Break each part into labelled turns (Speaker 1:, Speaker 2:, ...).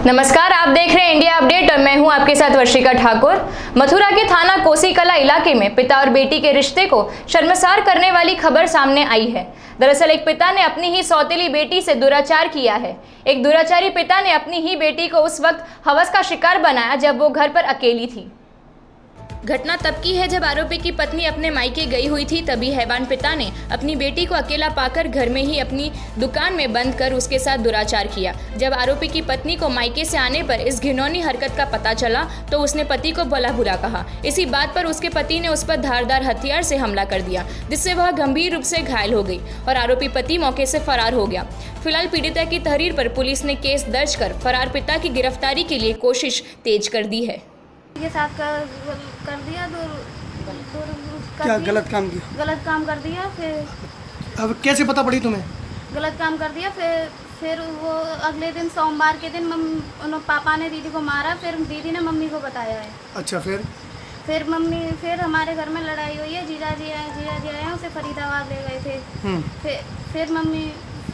Speaker 1: नमस्कार, आप देख रहे हैं इंडिया अपडेट और मैं हूं आपके साथ वर्षिका ठाकुर। मथुरा के थाना कोसीकला इलाके में पिता और बेटी के रिश्ते को शर्मसार करने वाली खबर सामने आई है। दरअसल एक पिता ने अपनी ही सौतेली बेटी से दुराचार किया है। एक दुराचारी पिता ने अपनी ही बेटी को उस वक्त हवस का शिकार बनाया जब वो घर पर अकेली थी। घटना तब की है जब आरोपी की पत्नी अपने मायके गई हुई थी। तभी हैवान पिता ने अपनी बेटी को अकेला पाकर घर में ही अपनी दुकान में बंद कर उसके साथ दुराचार किया। जब आरोपी की पत्नी को मायके से आने पर इस घिनौनी हरकत का पता चला तो उसने पति को भला बुरा कहा। इसी बात पर उसके पति ने उस पर धारदार हथियार से हमला कर दिया, जिससे वह गंभीर रूप से घायल हो गई और आरोपी पति मौके से फरार हो गया। फिलहाल पीड़िता की तहरीर पर पुलिस ने केस दर्ज कर फरार पिता की गिरफ्तारी के लिए कोशिश तेज कर दी है।
Speaker 2: ये साथ कर दिया
Speaker 3: क्या गलत काम किया?
Speaker 2: गलत काम कर दिया। फिर
Speaker 3: अब कैसे पता पड़ी तुम्हें?
Speaker 2: गलत काम कर दिया। फिर वो अगले दिन सोमवार के दिन पापा ने दीदी को मारा। फिर दीदी ने मम्मी को बताया है।
Speaker 3: अच्छा,
Speaker 2: फिर हमारे घर में लड़ाई हुई है। जीजा जी आए उसे फरीदाबाद ले गए थे।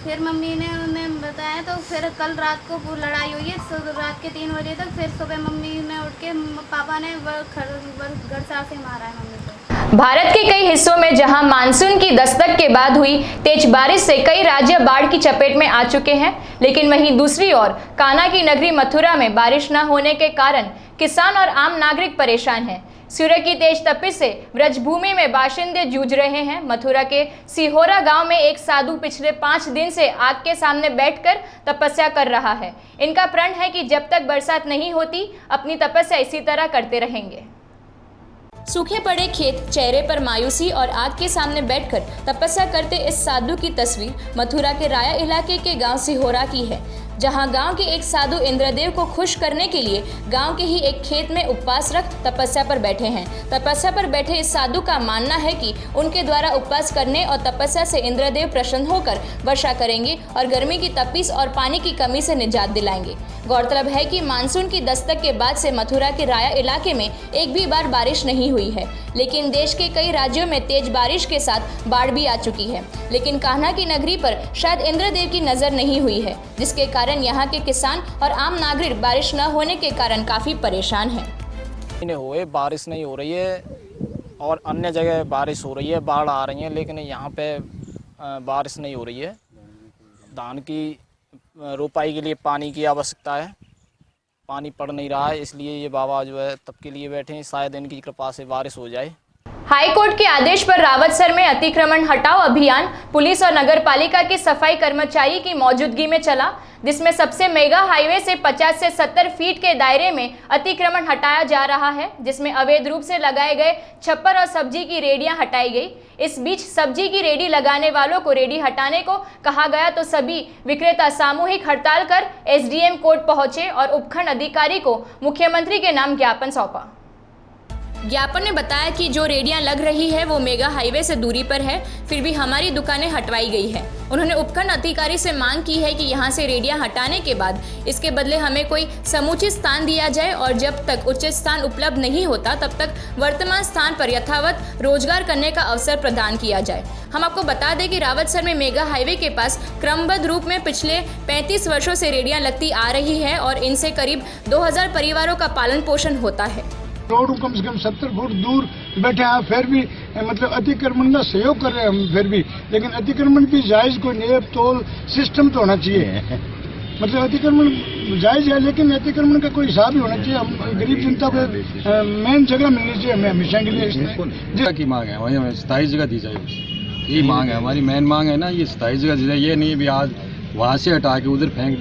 Speaker 2: फिर मम्मी ने उन्हें बताया तो फिर कल रात को लड़ाई हुई है रात के 3 बजे तक। फिर सुबह मम्मी ने उठ के पापा ने घर से मारा है मम्मी को।
Speaker 1: भारत के कई हिस्सों में जहां मानसून की दस्तक के बाद हुई तेज बारिश से कई राज्य बाढ़ की चपेट में आ चुके हैं, लेकिन वहीं दूसरी ओर कान्हा की नगरी मथुरा में बारिश न होने के कारण किसान और आम नागरिक परेशान हैं। सूर्य की तेज तपिश से ब्रजभूमि में बाशिंदे जूझ रहे हैं। मथुरा के सिहोरा गांव में एक साधु पिछले 5 दिन से आग के सामने बैठकर तपस्या कर रहा है। इनका प्रण है कि जब तक बरसात नहीं होती अपनी तपस्या इसी तरह करते रहेंगे। सूखे पड़े खेत, चेहरे पर मायूसी और आग के सामने बैठकर तपस्या करते इस साधु की तस्वीर मथुरा के राया इलाके के गांव सिहोरा की है, जहां गांव के एक साधु इंद्रदेव को खुश करने के लिए गांव के ही एक खेत में उपवास रख तपस्या पर बैठे हैं। तपस्या पर बैठे इस साधु का मानना है कि उनके द्वारा उपवास करने और तपस्या से इंद्रदेव प्रसन्न होकर वर्षा करेंगे और गर्मी की तपिश और पानी की कमी से निजात दिलाएंगे। गौरतलब है कि मानसून की दस्तक के बाद से मथुरा के राया इलाके में एक भी बार बारिश नहीं हुई है, लेकिन देश के कई राज्यों में तेज बारिश के साथ बाढ़ भी आ चुकी है। लेकिन कान्हा की नगरी पर शायद इंद्रदेव की नजर नहीं हुई है, जिसके कारण यहाँ के किसान और आम नागरिक बारिश न होने के कारण काफी परेशान हैं।
Speaker 4: बारिश नहीं हो रही है और अन्य जगह बारिश हो रही है, बाढ़ आ रही है, लेकिन यहाँ पे बारिश नहीं हो रही है। धान की रोपाई के लिए पानी की आवश्यकता है, पानी पड़ नहीं रहा है, इसलिए ये बाबा जो है तब के लिए बैठे हैं, शायद इनकी कृपा से बारिश हो जाए।
Speaker 1: हाई कोर्ट के आदेश पर रावतसर में अतिक्रमण हटाओ अभियान पुलिस और नगर पालिका के सफाई कर्मचारी की मौजूदगी में चला, जिसमें सबसे मेगा हाईवे से 50 से 70 फीट के दायरे में अतिक्रमण हटाया जा रहा है, जिसमें अवैध रूप से लगाए गए छप्पर और सब्जी की रेडियां हटाई गई। इस बीच सब्जी की रेडी लगाने वालों को रेडी हटाने को कहा गया तो सभी विक्रेता सामूहिक हड़ताल कर एसडीएम कोर्ट पहुंचे और उपखंड अधिकारी को मुख्यमंत्री के नाम ज्ञापन सौंपा। ज्ञापन में बताया कि जो रेडियां लग रही है वो मेगा हाईवे से दूरी पर है, फिर भी हमारी दुकानें हटवाई गई है। उन्होंने उपखंड अधिकारी से मांग की है कि यहां से रेडियां हटाने के बाद इसके बदले हमें कोई समुचित स्थान दिया जाए और जब तक उचित स्थान उपलब्ध नहीं होता तब तक वर्तमान स्थान पर यथावत रोजगार करने का अवसर प्रदान किया जाए। हम आपको बता दें कि रावतसर में मेगा हाईवे के पास क्रमबद्ध रूप में पिछले 35 वर्षों से रेडियां लगती आ रही है और इनसे करीब 2000 परिवारों का पालन पोषण होता है।
Speaker 5: रोड कम से कम 70 फुट दूर बैठे हैं, फिर भी मतलब अतिक्रमण का सहयोग कर रहे हैं हम, फिर भी लेकिन अतिक्रमण की जायज कोई नेप तोल सिस्टम तो होना चाहिए। मतलब अतिक्रमण जायज है, लेकिन अतिक्रमण का कोई हिसाब ही होना चाहिए। हम गरीब जनता को मेन जगह मिलनी चाहिए हमें हमेशा के लिए।
Speaker 6: जगह की मांग है, वही हमें स्थायी जगह दी जाए, यही मांग है हमारी, मेन मांग है ना, ये स्थायी जगह दी जाए। ये नहीं भी आज वहाँ से हटा के उधर फेंक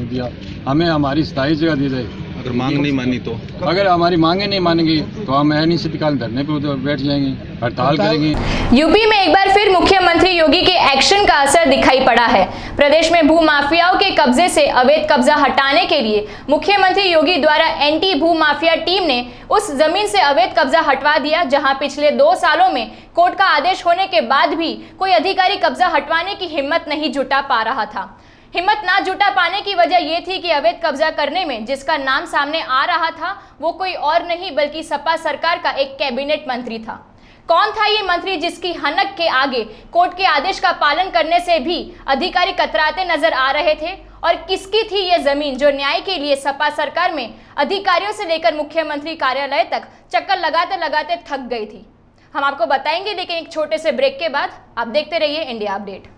Speaker 6: दिया, हमें हमारी स्थायी जगह दी जाए।
Speaker 7: अगर मांग नहीं मानी तो
Speaker 6: अगर हमारी मांगे नहीं मानेंगी तो हम अनिश्चितकाल धरने पे उधर बैठ जाएंगे, हड़ताल करेंगे।
Speaker 1: यूपी में एक बार फिर मुख्यमंत्री योगी के एक्शन का असर दिखाई पड़ा है। प्रदेश में भू माफियाओं के कब्जे से अवैध कब्जा हटाने के लिए मुख्यमंत्री योगी द्वारा एंटी भू माफिया टीम ने उस जमीन से अवैध कब्जा हटवा दिया, जहां पिछले 2 सालों में कोर्ट का आदेश होने के बाद भी कोई अधिकारी कब्जा हटवाने की हिम्मत नहीं जुटा पा रहा था। हिम्मत ना जुटा पाने की वजह यह थी कि अवैध कब्जा करने में जिसका नाम सामने आ रहा था वो कोई और नहीं बल्कि सपा सरकार का एक कैबिनेट मंत्री था। कौन था ये मंत्री जिसकी हनक के आगे कोर्ट के आदेश का पालन करने से भी अधिकारी कतराते नजर आ रहे थे और किसकी थी ये जमीन जो न्याय के लिए सपा सरकार में अधिकारियों से लेकर मुख्यमंत्री कार्यालय तक चक्कर लगाते लगाते थक गई थी? हम आपको बताएंगे, लेकिन एक छोटे से ब्रेक के बाद आप देखते रहिए इंडिया अपडेट।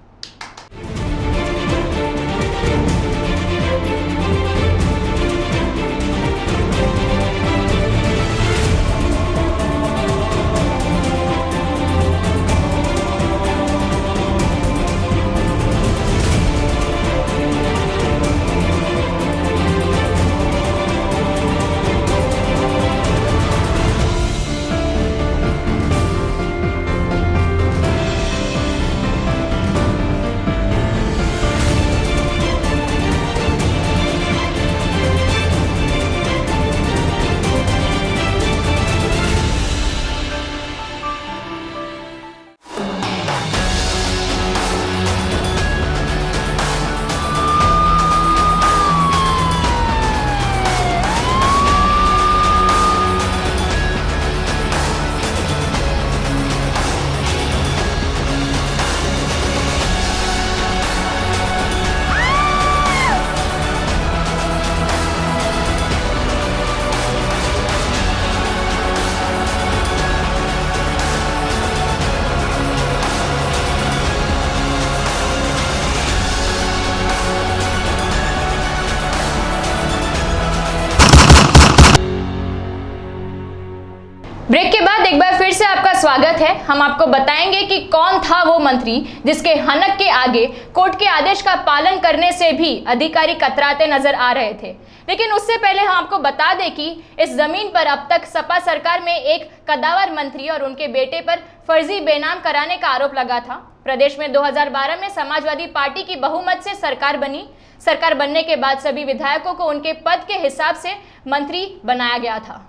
Speaker 1: ब्रेक के बाद एक बार फिर से आपका स्वागत है। हम आपको बताएंगे कि कौन था वो मंत्री जिसके हनक के आगे कोर्ट के आदेश का पालन करने से भी अधिकारी कतराते नजर आ रहे थे। लेकिन उससे पहले हम आपको बता दें कि इस जमीन पर अब तक सपा सरकार में एक कद्दावर मंत्री और उनके बेटे पर फर्जी बेनाम कराने का आरोप लगा था। प्रदेश में 2012 में समाजवादी पार्टी की बहुमत से सरकार बनी। सरकार बनने के बाद सभी विधायकों को उनके पद के हिसाब से मंत्री बनाया गया था।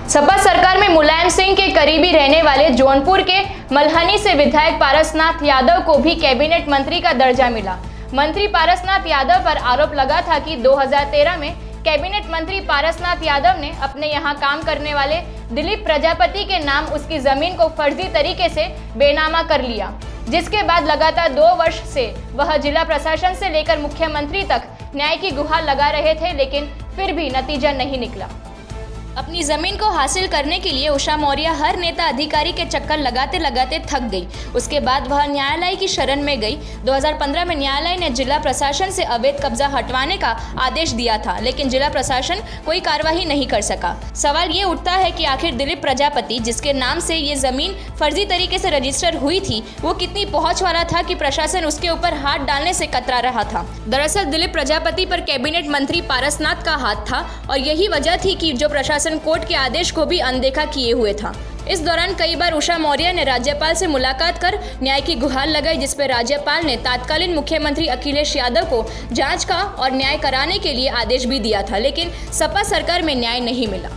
Speaker 1: सपा सरकार में मुलायम सिंह के करीबी रहने वाले जौनपुर के मल्हनी से विधायक पारसनाथ यादव को भी कैबिनेट मंत्री का दर्जा मिला। मंत्री पारसनाथ यादव पर आरोप लगा था कि 2013 में कैबिनेट मंत्री पारसनाथ यादव ने अपने यहां काम करने वाले दिलीप प्रजापति के नाम उसकी जमीन को फर्जी तरीके से बेनामा कर लिया, जिसके बाद लगातार 2 वर्ष से वह जिला प्रशासन से लेकर मुख्यमंत्री तक न्याय की गुहार लगा रहे थे, लेकिन फिर भी नतीजा नहीं निकला। अपनी जमीन को हासिल करने के लिए उषा मौर्य हर नेता अधिकारी के चक्कर लगाते लगाते थक गई। उसके बाद वह न्यायालय की शरण में गई। 2015 में न्यायालय ने जिला प्रशासन से अवैध कब्जा हटवाने का आदेश दिया था, लेकिन जिला प्रशासन कोई कार्रवाई नहीं कर सका। सवाल ये उठता है कि आखिर दिलीप प्रजापति, जिसके नाम से ये जमीन फर्जी तरीके से रजिस्टर हुई थी, वो कितनी पहुंच वाला था कि प्रशासन उसके ऊपर हाथ डालने से कतरा रहा था। दरअसल दिलीप प्रजापति पर कैबिनेट मंत्री पारसनाथ का हाथ था और यही वजह थी कि जो प्रशासन कोर्ट के आदेश को भी अनदेखा किए हुए था। इस दौरान कई बार उषा मौर्य ने राज्यपाल से मुलाकात कर न्याय की गुहार लगाई, जिस पर राज्यपाल ने तत्कालीन मुख्यमंत्री अखिलेश यादव को जांच का और न्याय कराने के लिए आदेश भी दिया था, लेकिन सपा सरकार में न्याय नहीं मिला।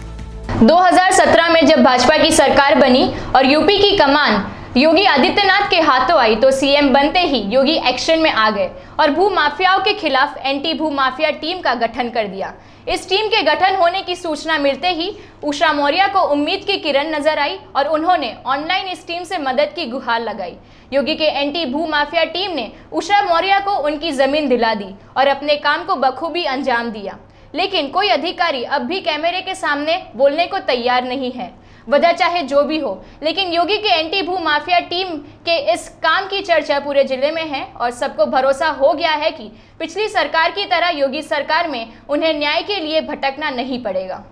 Speaker 1: 2017 में जब भाजपा की सरकार बनी और यूपी की कमान योगी आदित्यनाथ के हाथों आई तो सीएम बनते ही योगी एक्शन में आ गए और भू माफियाओं के खिलाफ एंटी भू माफिया टीम का गठन कर दिया। इस टीम के गठन होने की सूचना मिलते ही उषा मौर्य को उम्मीद की किरण नजर आई और उन्होंने ऑनलाइन इस टीम से मदद की गुहार लगाई। योगी के एंटी भू माफिया टीम ने उषा मौर्य को उनकी जमीन दिला दी और अपने काम को बखूबी अंजाम दिया, लेकिन कोई अधिकारी अब भी कैमरे के सामने बोलने को तैयार नहीं है। वजह चाहे जो भी हो, लेकिन योगी के एंटी भू माफिया टीम के इस काम की चर्चा पूरे जिले में है और सबको भरोसा हो गया है कि पिछली सरकार की तरह योगी सरकार में उन्हें न्याय के लिए भटकना नहीं पड़ेगा।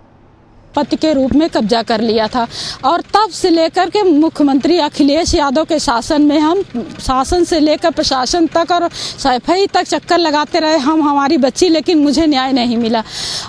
Speaker 7: पति के रूप में कब्जा कर लिया था और तब से लेकर के मुख्यमंत्री अखिलेश यादव के शासन में हम शासन से लेकर प्रशासन तक और सफाई तक चक्कर लगाते रहे हम, हमारी बच्ची, लेकिन मुझे न्याय नहीं मिला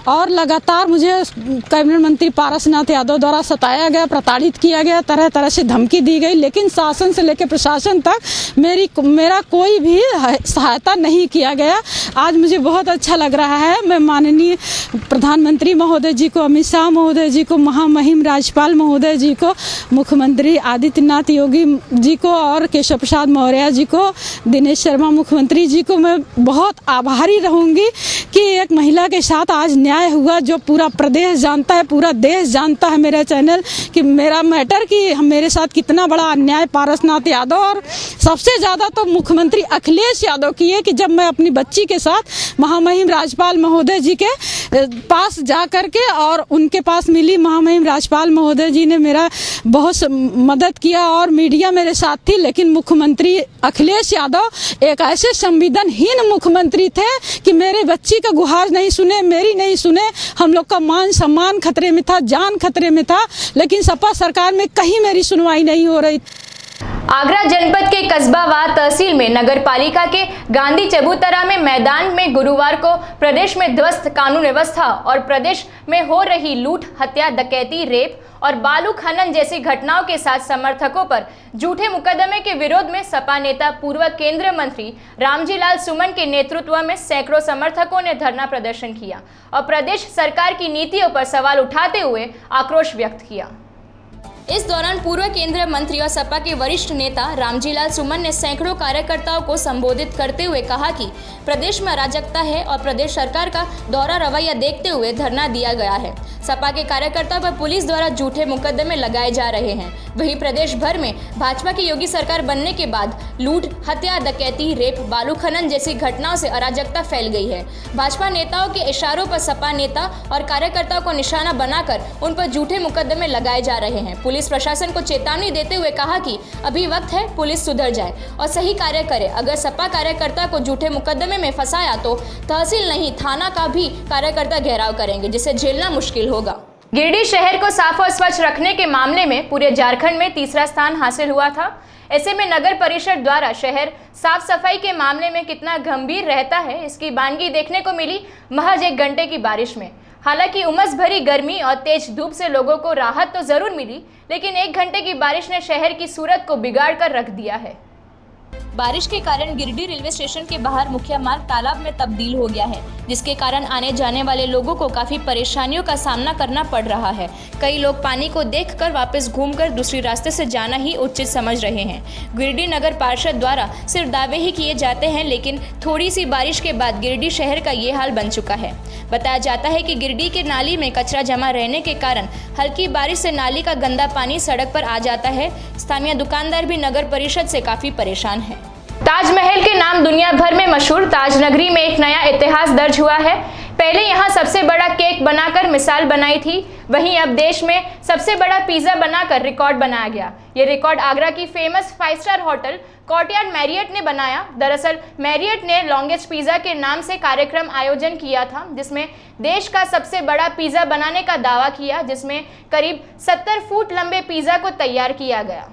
Speaker 7: और लगातार मुझे कैबिनेट मंत्री पारसनाथ यादव द्वारा सताया गया, प्रताड़ित किया गया, तरह तरह से धमकी दी गई, लेकिन शासन से लेकर प्रशासन तक मेरा कोई भी सहायता नहीं किया गया। आज मुझे बहुत अच्छा लग रहा है। मैं माननीय प्रधानमंत्री महोदय जी को, अमित शाह महोदय जी को, महामहिम राज्यपाल महोदय जी को, मुख्यमंत्री आदित्यनाथ योगी जी को और केशव प्रसाद मौर्य जी को, दिनेश शर्मा मुख्यमंत्री जी को मैं बहुत आभारी रहूँगी कि एक महिला के साथ आज न्याय हुआ, जो पूरा प्रदेश जानता है, पूरा देश जानता है मेरा चैनल कि मेरा मैटर कि मेरे साथ कितना बड़ा अन्याय पारसनाथ यादव और सबसे ज़्यादा तो मुख्यमंत्री अखिलेश यादव की है कि जब मैं अपनी बच्ची के साथ महामहिम राज्यपाल महोदय जी के पास जा कर के और उनके पास मिली, महामहिम राज्यपाल महोदय जी ने मेरा बहुत मदद किया और मीडिया मेरे साथ थी, लेकिन मुख्यमंत्री अखिलेश यादव एक ऐसे संवेदनहीन मुख्यमंत्री थे कि मेरे बच्ची का गुहार नहीं सुने, मेरी नहीं सुने। हम लोग का मान सम्मान खतरे में था, जान खतरे में था, लेकिन सपा सरकार में कहीं मेरी सुनवाई नहीं हो रही।
Speaker 1: आगरा जनपद के कस्बावार तहसील में नगर पालिका के गांधी चबूतरा में मैदान में गुरुवार को प्रदेश में ध्वस्त कानून व्यवस्था और प्रदेश में हो रही लूट, हत्या, डकैती, रेप और बालू खनन जैसी घटनाओं के साथ समर्थकों पर झूठे मुकदमे के विरोध में सपा नेता पूर्व केंद्रीय मंत्री रामजी लाल सुमन के नेतृत्व में सैकड़ों समर्थकों ने धरना प्रदर्शन किया और प्रदेश सरकार की नीतियों पर सवाल उठाते हुए आक्रोश व्यक्त किया। इस दौरान पूर्व केंद्रीय मंत्री और सपा के वरिष्ठ नेता रामजी लाल सुमन ने सैकड़ों कार्यकर्ताओं को संबोधित करते हुए कहा कि प्रदेश में अराजकता है और प्रदेश सरकार का दोहरा रवैया देखते हुए धरना दिया गया है। सपा के कार्यकर्ताओं पर पुलिस द्वारा झूठे मुकदमे लगाए जा रहे हैं। वहीं प्रदेश भर में भाजपा की योगी सरकार बनने के बाद लूट, हत्या, डकैती, रेप, बालू खनन जैसी घटनाओं से अराजकता फैल गई है। भाजपा नेताओं के इशारों पर सपा नेता और कार्यकर्ताओं को निशाना बनाकर उन पर झूठे मुकदमे लगाए जा रहे हैं। पुलिस प्रशासन को चेतावनी देते हुए कहा कि अभी वक्त है पुलिस सुधर जाए और सही कार्य करे। अगर सपा कार्यकर्ता को झूठे मुकदमे में फंसाया तो तहसील नहीं थाना का भी कार्यकर्ता घेराव करेंगे, जिसे झेलना मुश्किल होगा। गिरिडीह शहर को साफ और स्वच्छ रखने के मामले में पूरे झारखंड में तीसरा स्थान हासिल हुआ था। ऐसे में नगर परिषद द्वारा शहर साफ सफाई के मामले में कितना गंभीर रहता है, इसकी बानगी देखने को मिली महज 1 घंटे की बारिश में। हालांकि उमस भरी गर्मी और तेज धूप से लोगों को राहत तो जरूर मिली, लेकिन 1 घंटे की बारिश ने शहर की सूरत को बिगाड़ कर रख दिया है। बारिश के कारण गिरिडीह रेलवे स्टेशन के बाहर मुख्य मार्ग तालाब में तब्दील हो गया है, जिसके कारण आने जाने वाले लोगों को काफी परेशानियों का सामना करना पड़ रहा है। कई लोग पानी को देखकर वापस घूमकर दूसरी रास्ते से जाना ही उचित समझ रहे हैं। गिरिडीह नगर पार्षद द्वारा सिर्फ दावे ही किए जाते हैं, लेकिन थोड़ी सी बारिश के बाद गिरिडीह शहर का ये हाल बन चुका है। बताया जाता है कि गिरिडीह के नाली में कचरा जमा रहने के कारण हल्की बारिश से नाली का गंदा पानी सड़क पर आ जाता है। स्थानीय दुकानदार भी नगर परिषद से काफी परेशान है। ताजमहल के नाम दुनिया भर में मशहूर ताज नगरी में एक नया इतिहास दर्ज हुआ है। पहले यहाँ सबसे बड़ा केक बनाकर मिसाल बनाई थी, वहीं अब देश में सबसे बड़ा पिज्जा बनाकर रिकॉर्ड बनाया गया। ये रिकॉर्ड आगरा की famous 5 star hotel courtyard Marriott ने बनाया। दरअसल मैरियट ने लॉन्गेस्ट पिज्जा के नाम से कार्यक्रम आयोजन किया था, जिसमें देश का सबसे बड़ा पिज्जा बनाने का दावा किया, जिसमें करीब 70 फुट लंबे पिज्जा को तैयार किया गया,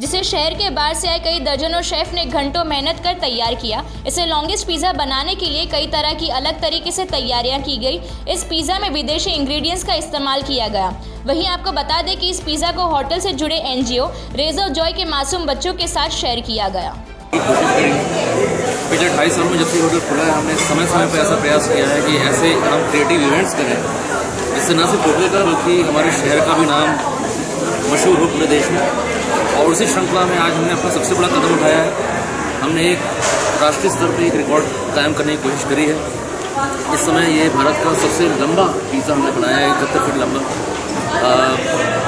Speaker 1: जिसे शहर के बाहर से आए कई दर्जनों शेफ ने घंटों मेहनत कर तैयार किया। इसे लॉन्गेस्ट पिज़्ज़ा बनाने के लिए कई तरह की अलग तरीके से तैयारियां की गई। इस पिज़्ज़ा में विदेशी इंग्रेडिएंट्स का इस्तेमाल किया गया। वहीं आपको बता दें कि इस पिज़्ज़ा को होटल से जुड़े NGO रेज ऑफ जॉय के मासूम बच्चों के साथ शेयर किया गया।
Speaker 8: पिछले 2.5 साल में जब से होटल खुला है, हमने समय समय पर ऐसा प्रयास किया है कि ऐसे हम क्रिएटिव इवेंट्स करें, जिससे न सिर्फ होटल का बल्कि हमारे शहर का भी नाम मशहूर हो पूरे देश में। और उसी श्रृंखला में आज हमने अपना सबसे बड़ा कदम उठाया है। हमने एक राष्ट्रीय स्तर पर एक रिकॉर्ड कायम करने की कोशिश करी है। इस समय ये भारत का सबसे लंबा पिज़्ज़ा हमने बनाया है, 71 फीट लंबा।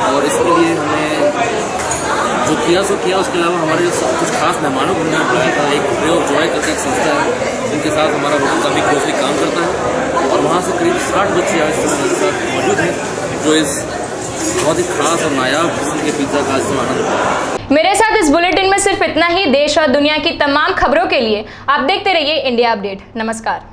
Speaker 8: और इसके लिए हमने जो किया सो किया, उसके अलावा हमारे कुछ खास मेहमानों को हमने बुलाया था। एक रे ऑफ जॉय करके एक संस्था है, जिनके साथ हमारा होटल काफ़ी क्लोजली काम करता है। और वहाँ से करीब 60 बच्चे आज हमारे साथ मौजूद हैं, जो इस बहुत ही खास और नायाब किस्म के पिज़्ज़ा का इस्तेमाल आनंद।
Speaker 1: मेरे साथ इस बुलेटिन में सिर्फ इतना ही। देश और दुनिया की तमाम खबरों के लिए आप देखते रहिए इंडिया अपडेट। नमस्कार।